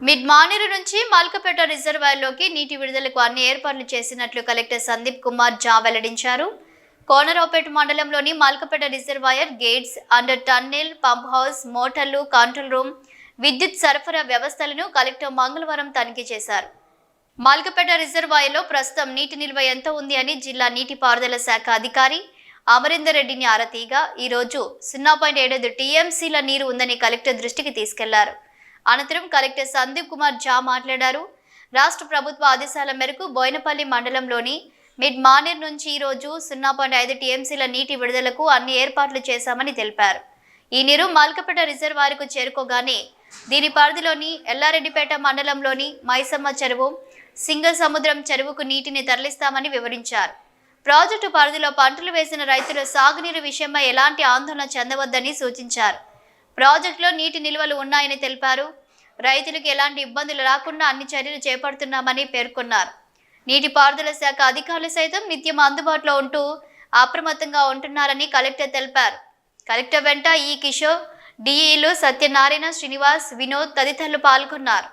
మిడ్మానేరు నుంచి మల్కపేట రిజర్వాయర్లోకి నీటి విడుదలకు అన్ని ఏర్పాట్లు చేసినట్లు కలెక్టర్ సందీప్ కుమార్ ఝా వెల్లడించారు. కోనరావుపేట మండలంలోని Malkapet reservoir gates, under tunnel, pump house, మోటార్లు, కంట్రోల్ రూమ్, విద్యుత్ సరఫరా వ్యవస్థలను కలెక్టర్ మంగళవారం తనిఖీ చేశారు. మల్కపేట రిజర్వాయర్లో ప్రస్తుతం నీటి నిల్వ ఎంత ఉంది అని జిల్లా నీటిపారుదల శాఖ అధికారి అమరేందర్ రెడ్డిని ఆరా తీయగా ఈరోజు 0.75 టీఎంసీల నీరు ఉందని కలెక్టర్ దృష్టికి తీసుకెళ్లారు. అనంతరం కలెక్టర్ సందీప్ కుమార్ ఝా మాట్లాడారు. రాష్ట్ర ప్రభుత్వ ఆదేశాల మేరకు బోయినపల్లి మండలంలోని మిడ్మానేర్ నుంచి ఈరోజు 0.5 టీఎంసీల నీటి విడుదలకు అన్ని ఏర్పాట్లు చేశామని తెలిపారు. ఈ నీరు మల్కపేట రిజర్వాయర్కు చేరుకోగానే దీని పరిధిలోని ఎల్లారెడ్డిపేట మండలంలోని మైసమ్మ చెరువు, సింగసముద్రం చెరువుకు నీటిని తరలిస్తామని వివరించారు. ప్రాజెక్టు పరిధిలో పంటలు వేసిన రైతుల సాగునీరు విషయమై ఎలాంటి ఆందోళన చెందవద్దని సూచించారు. ప్రాజెక్టులో నీటి నిల్వలు ఉన్నాయని తెలిపారు. రైతులకు ఎలాంటి ఇబ్బందులు రాకుండా అన్ని చర్యలు చేపడుతున్నామని పేర్కొన్నారు. నీటిపారుదల శాఖ అధికారులు సైతం నిత్యం అందుబాటులో ఉంటూ అప్రమత్తంగా ఉంటున్నారని కలెక్టర్ తెలిపారు. కలెక్టర్ వెంట ఈ కిషోర్, డిఈలు సత్యనారాయణ, శ్రీనివాస్, వినోద్ తదితరులు పాల్గొన్నారు.